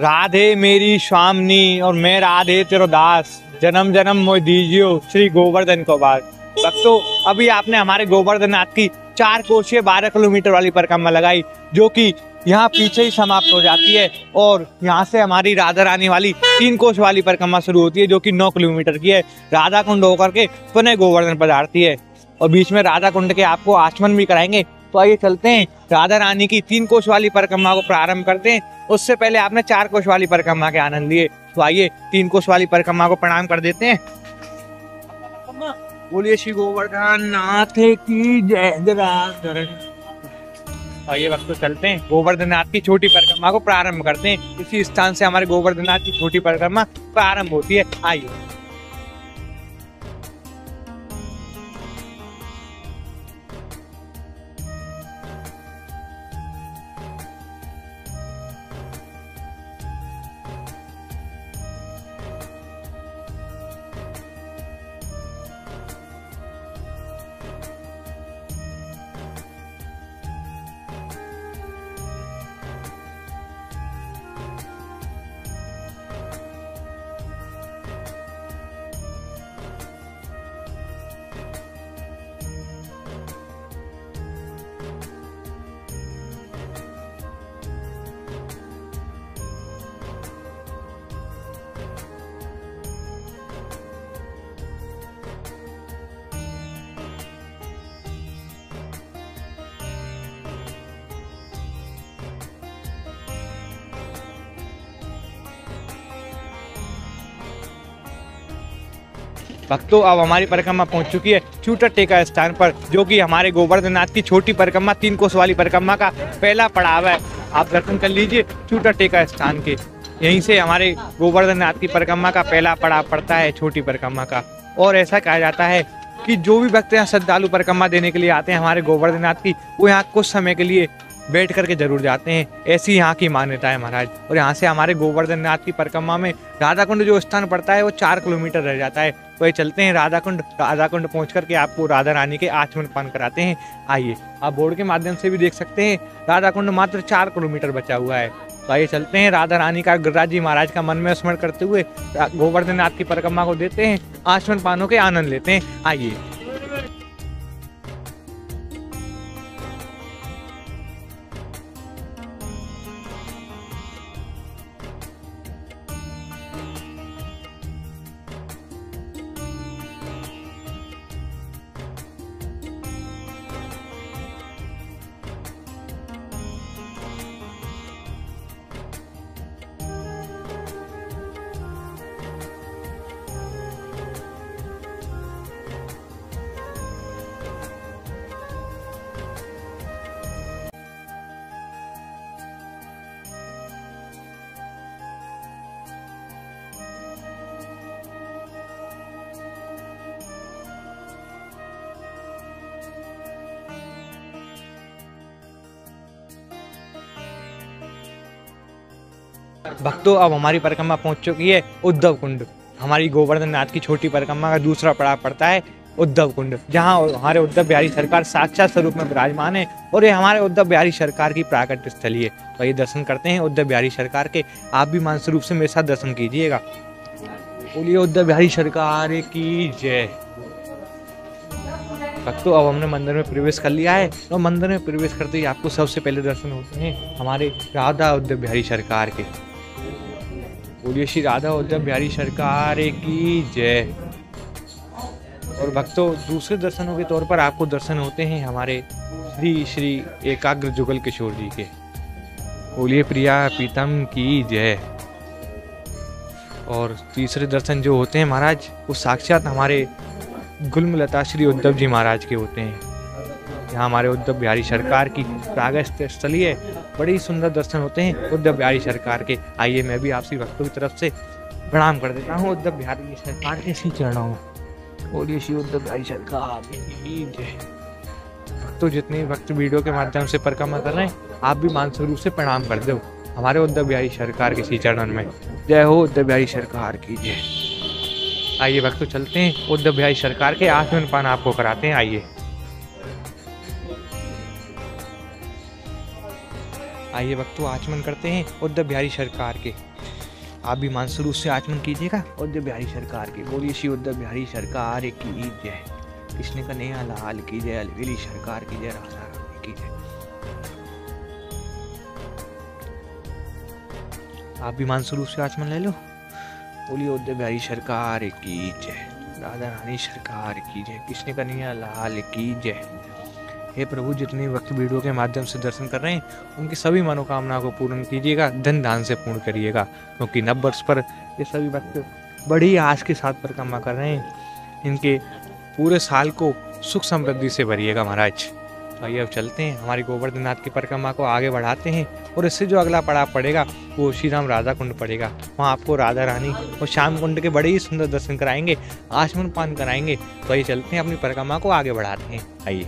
राधे मेरी स्वामिनी और मैं राधे तेरो दास, जन्म जन्म मोह दीजियो श्री गोवर्धन को बास। भक्तों, अभी आपने हमारे गोवर्धन नाथ की 4 कोशीय 12 किलोमीटर वाली परिक्रमा लगाई, जो कि यहाँ पीछे ही समाप्त हो जाती है और यहाँ से हमारी राधा रानी वाली 3 कोश वाली परिक्रमा शुरू होती है, जो कि 9 किलोमीटर की है। राधा कुंड होकर के पुनः गोवर्धन पधारती है और बीच में राधा कुंड के आपको आचमन भी कराएंगे। तो आइए चलते हैं, राधा रानी की 3 कोश वाली परिक्रमा को प्रारंभ करते हैं। उससे पहले आपने 4 कोश वाली परिक्रमा के आनंद लिए, तो आइए 3 कोश वाली परिक्रमा को प्रणाम कर देते हैं। बोलिए श्री गोवर्धन नाथ की जय। आइए वक्त चलते हैं, गोवर्धन नाथ की छोटी परिक्रमा को प्रारंभ करते हैं। इसी स्थान से हमारे गोवर्धन नाथ की छोटी परिक्रमा प्रारंभ होती है। आइए भक्तों, अब हमारी परिक्रमा पहुंच चुकी है चूटा का स्थान पर, जो कि हमारे गोवर्धन नाथ की छोटी परिक्रमा 3 कोस वाली परिक्रमा का पहला पड़ाव है। आप दर्शन कर लीजिए चूटा का स्थान के। यहीं से हमारे गोवर्धन नाथ की परिक्रमा का पहला पड़ाव पड़ता है छोटी परिक्रमा का। और ऐसा कहा जाता है कि जो भी भक्त यहाँ श्रद्धालु परिक्रमा देने के लिए आते हैं हमारे गोवर्धन नाथ की, वो यहाँ कुछ समय के लिए बैठ करके जरूर जाते हैं। ऐसी यहाँ की मान्यता है महाराज। और यहाँ से हमारे गोवर्धन नाथ की परिक्रमा में राधा कुंड जो स्थान पड़ता है वो 4 किलोमीटर रह जाता है। तो ये चलते हैं राधा कुंड पहुँच करके आपको राधा रानी के आचमन पान कराते हैं। आइए, आप बोर्ड के माध्यम से भी देख सकते हैं राधा कुंड मात्र 4 किलोमीटर बचा हुआ है। तो आइए चलते हैं, राधा रानी का गिरिराज जी महाराज का मन में स्मरण करते हुए गोवर्धन नाथ की परिक्रमा को देते हैं, आचमन पानों के आनंद लेते हैं। आइए भक्तों, अब हमारी परिक्रमा पहुंच चुकी है उद्धव कुंड। हमारी गोवर्धन नाथ की छोटी परिक्रमा का दूसरा पड़ाव पड़ता है उद्धव कुंड, जहां हमारे उद्धव बिहारी सरकार साक्षात स्वरूप में विराजमान है और ये हमारे उद्धव बिहारी सरकार की प्राकट्य स्थली है। तो ये दर्शन करते हैं उद्धव बिहारी सरकार के। आप भी मानसिक रूप से मेरे साथ दर्शन कीजिएगा। बोलिए उद्धव बिहारी सरकार की जय। भक्तों, अब हमने मंदिर में प्रवेश कर लिया है और मंदिर में प्रवेश करते ही आपको सबसे पहले दर्शन होते हैं हमारे राधा उद्धव बिहारी सरकार के। बोलिए श्री राधा उद्धव बिहारी सरकार की जय। और भक्तों, दूसरे दर्शनों के तौर पर आपको दर्शन होते हैं हमारे श्री श्री एकाग्र जुगल किशोर जी के। बोलिए प्रिया प्रीतम की जय। और तीसरे दर्शन जो होते हैं महाराज, वो साक्षात हमारे गुलमलता श्री उद्धव जी महाराज के होते हैं। यहाँ हमारे उद्धव बिहारी सरकार की प्रागट्य स्थली है। बड़ी सुंदर दर्शन होते हैं उद्धव बिहारी सरकार के। आइए, मैं भी आपसी भक्तों की तरफ से प्रणाम कर देता हूँ उद्धव बिहारी सरकार के श्री चरणों में। बोलिए श्री उद्धव बिहारी सरकार की जय। भक्तों, जितने भक्त वीडियो के माध्यम से परिक्रमा कर रहे हैं, आप भी मानसिक रूप से प्रणाम कर दो हमारे उद्धव बिहारी सरकार के श्री चरणों में। जय हो उद्धव बिहारी सरकार की जय। आइए भक्तों, चलते हैं उद्धव बिहारी सरकार के आचमन पान आपको कराते हैं। आइए। आइए भक्तों आचमन करते हैं उद्धव बिहारी सरकार के। आप भी मानसरूप से आचमन कीजिएगा उद्धव बिहारी सरकार के। बोलिए श्री उद्धव बिहारी सरकार की जय, कृष्ण कन्हैया लाल की जय, अलवेली सरकार की जय, राधा रानी की जय। आप भी मानसरूप से आचमन ले लो। बोलिए उद्धव बिहारी सरकार की जय, राधा रानी सरकार की जय, कृष्ण कन्हैया लाल की जय। हे प्रभु, जितने वक्त वीडियो के माध्यम से दर्शन कर रहे हैं उनकी सभी मनोकामनाओं को पूर्ण कीजिएगा, धन दान से पूर्ण करिएगा, क्योंकि नव वर्ष पर ये सभी भक्त बड़ी आस के साथ परिक्रमा कर रहे हैं। इनके पूरे साल को सुख समृद्धि से भरिएगा महाराज। तो आइए अब चलते हैं, हमारी गोवर्धन नाथ की परिक्रमा को आगे बढ़ाते हैं और इससे जो अगला पड़ाव पड़ेगा वो श्री राम राधा कुंड पड़ेगा। वहाँ आपको राधा रानी और श्याम कुंड के बड़े ही सुंदर दर्शन कराएंगे, आचमन पान कराएंगे। तो आइए चलते हैं, अपनी परिक्रमा को आगे बढ़ाते हैं। आइए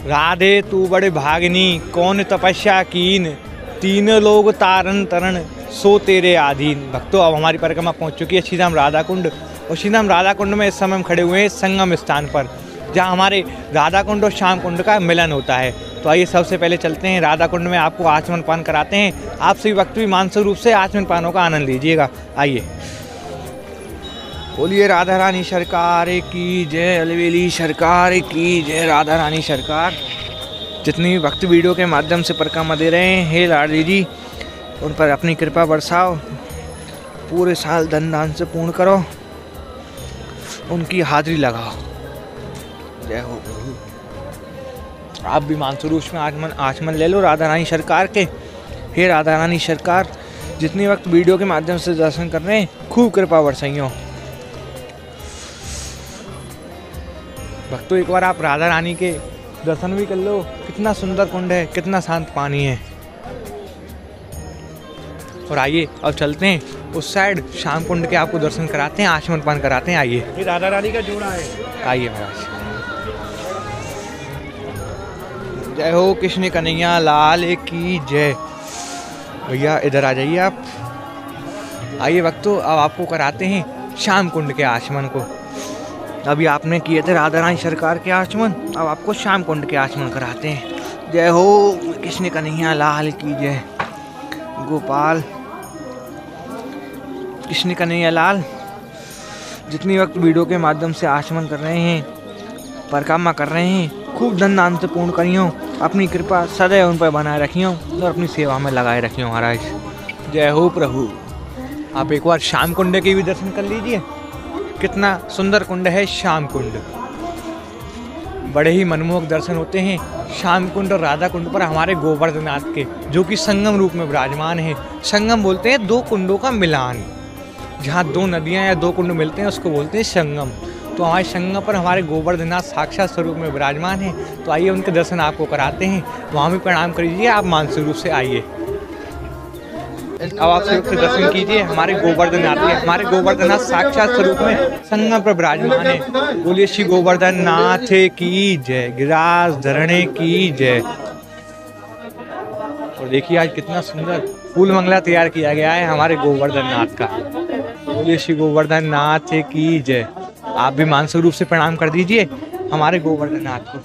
राधे तू बड़े भागनी, कौन तपस्या कीन, तीनों लोग तारन तरन सो तेरे आधीन। भक्तों, अब हमारी परिक्रमा पहुंच चुकी है श्री राम राधा कुंड, और श्री राम राधा कुंड में इस समय हम खड़े हुए हैं संगम स्थान पर, जहां हमारे राधा कुंड और श्याम कुंड का मिलन होता है। तो आइए सबसे पहले चलते हैं राधा कुंड में, आपको आचमन पान कराते हैं। आप सभी भक्त भी मानसिक रूप से आचमन पानों का आनंद लीजिएगा। आइए बोलिए राधा रानी सरकार की जय, अलवेली सरकार की जय, राधा रानी सरकार। जितने भी भक्त वीडियो के माध्यम से परिक्रमा दे रहे हैं, हे लाडली जी, उन पर अपनी कृपा बरसाओ, पूरे साल धन दान से पूर्ण करो, उनकी हाजिरी लगाओ। जय हो प्रभु। आप भी मानसरूप में आचमन ले लो राधा रानी सरकार के। हे राधा रानी सरकार, जितने वक्त वीडियो के माध्यम से दर्शन कर रहे हैं, खूब कृपा बरसाइयो। भक्तों, एक बार आप राधा रानी के दर्शन भी कर लो। कितना सुंदर कुंड है, कितना शांत पानी है। और आइए अब चलते हैं उस साइड, श्याम कुंड के आपको दर्शन कराते हैं, आचमन पान कराते हैं। आइए, ये राधा रानी का जोड़ा है। आइए महाराज। जय हो कृष्ण कन्हैया लाल की जय। भैया इधर आ जाइए आप। आइए भक्तों, अब आपको कराते हैं श्याम कुंड के आचमन को। अभी आपने किए थे राधा रानी सरकार के आचमन, अब आपको श्याम कुंड के आचमन कराते हैं। जय हो कृष्ण कन्हैया लाल की जय। गोपाल कृष्ण कन्हैया लाल, जितनी वक्त वीडियो के माध्यम से आचमन कर रहे हैं, परिक्रमा कर रहे हैं, खूब धन दान से पूर्ण करियो, अपनी कृपा सदैव उन पर बनाए रखियो और अपनी सेवा में लगाए रखियो महाराज। जय हो प्रभु। आप एक बार श्याम कुंड के भी दर्शन कर लीजिए। कितना सुंदर कुंड है श्याम कुंड, बड़े ही मनमोहक दर्शन होते हैं श्याम कुंड और राधा कुंड पर हमारे गोवर्धन नाथ के, जो कि संगम रूप में विराजमान है। संगम बोलते हैं दो कुंडों का मिलान, जहाँ दो नदियाँ या दो कुंड मिलते हैं उसको बोलते हैं संगम। तो हमारे संगम पर हमारे गोवर्धन नाथ साक्षात स्वरूप में विराजमान है। तो आइए उनके दर्शन आपको कराते हैं, वहाँ भी प्रणाम करिए आप मानसिक रूप से। आइए अब आप से दर्शन कीजिए हमारे गोवर्धन नाथ के। हमारे गोवर्धन नाथ साक्षात स्वरूप में संगम पर विराजमान है। बोलिए श्री गोवर्धन नाथ की जय, गिरिराज धरणे की जय। और देखिए आज कितना सुंदर फूल मंगला तैयार किया गया है हमारे गोवर्धन नाथ का। बोलिए श्री गोवर्धन नाथ की जय। आप भी मानसिक रूप से प्रणाम कर दीजिए हमारे गोवर्धन नाथ को।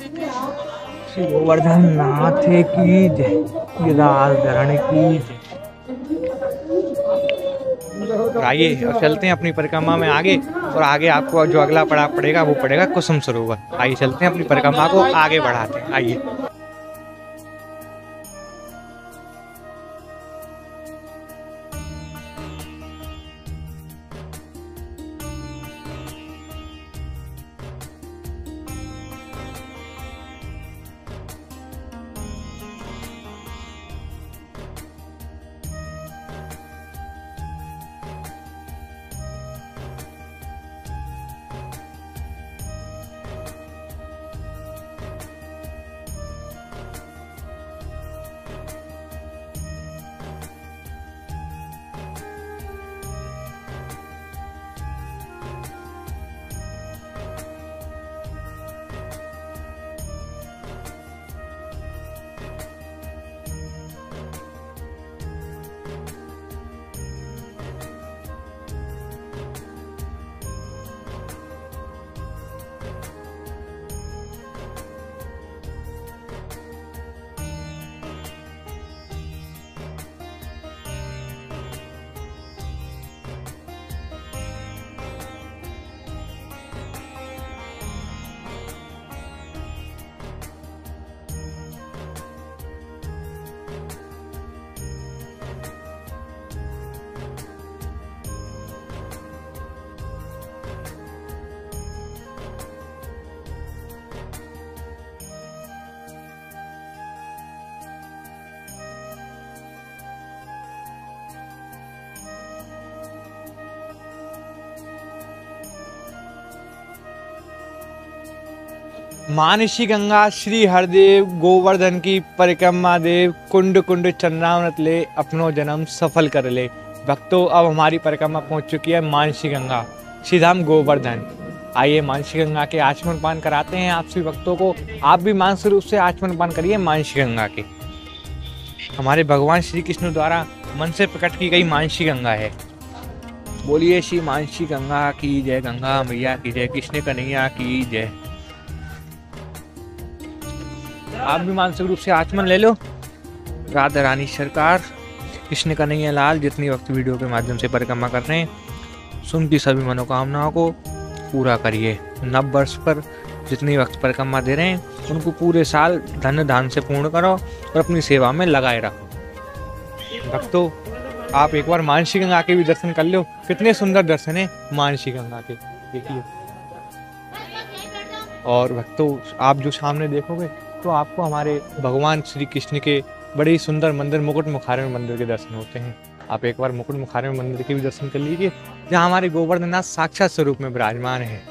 श्री गोवर्धन नाथ की जय, गिरिराज धरणे की जय। और आइए और चलते हैं अपनी परिक्रमा में आगे, और आगे आपको जो अगला पड़ाव पड़ेगा वो पड़ेगा कुसुम सरोवर। आइए चलते हैं अपनी परिक्रमा को आगे बढ़ाते हैं। आइए। मानसी गंगा श्री हरदेव गोवर्धन की परिक्रमा देव कुंड कुंड चंद्रामृत ले अपनो जन्म सफल कर ले। भक्तों, अब हमारी परिक्रमा पहुंच चुकी है मानसी गंगा श्री धाम गोवर्धन। आइए मानसी गंगा के आचमन पान कराते हैं आप सभी भक्तों को। आप भी मानसिक रूप से आचमन पान करिए मानसी गंगा के। हमारे भगवान श्री कृष्ण द्वारा मन से प्रकट की गई मानसी गंगा है। बोलिए श्री मानसी गंगा की जय, गंगा मैया की जय, कृष्ण कन्हैया की जय। आप भी मानसिक रूप से आचमन ले लो। राधा रानी सरकार, कृष्ण कन्हैया लाल जितनी वक्त वीडियो के माध्यम से परिक्रमा कर रहे हैं, सुनती सभी मनोकामनाओं को पूरा करिए। नव वर्ष पर जितनी वक्त परिक्रमा दे रहे हैं उनको पूरे साल धन दान से पूर्ण करो और अपनी सेवा में लगाए रखो। भक्तों, आप एक बार मानसी गंगा के भी दर्शन कर लो। कितने सुंदर दर्शन है मानसी गंगा के, देखिए। और भक्तों, आप जो सामने देखोगे तो आपको हमारे भगवान श्री कृष्ण के बड़े ही सुंदर मंदिर मुकुट मुखारण मंदिर के दर्शन होते हैं। आप एक बार मुकुट मुखारण मंदिर के भी दर्शन कर लीजिए, जहाँ हमारे गोवर्धननाथ साक्षात स्वरूप में विराजमान है।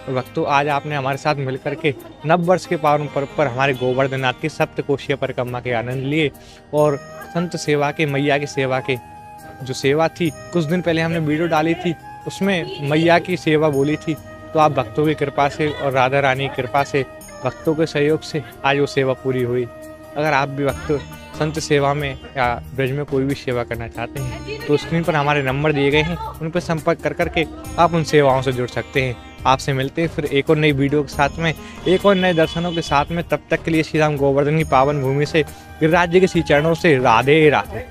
तो भक्तों, आज आपने हमारे साथ मिलकर के नव वर्ष के पावन पर्व पर हमारे गोवर्धननाथ की सप्तकोशीय परिक्रमा के आनंद लिए और संत सेवा के, मैया की सेवा के जो सेवा थी, कुछ दिन पहले हमने वीडियो डाली थी, उसमें मैया की सेवा बोली थी। तो आप भक्तों की कृपा से और राधा रानी की कृपा से, भक्तों के सहयोग से आज वो सेवा पूरी हुई। अगर आप भी भक्त संत सेवा में या ब्रज में कोई भी सेवा करना चाहते हैं तो स्क्रीन पर हमारे नंबर दिए गए हैं, उन पर संपर्क कर करके आप उन सेवाओं से जुड़ सकते हैं। आपसे मिलते हैं फिर एक और नई वीडियो के साथ में, एक और नए दर्शनों के साथ में। तब तक के लिए श्री राम गोवर्धन की पावन भूमि से, गिरिराज जी के श्री चरणों से राधे राधे।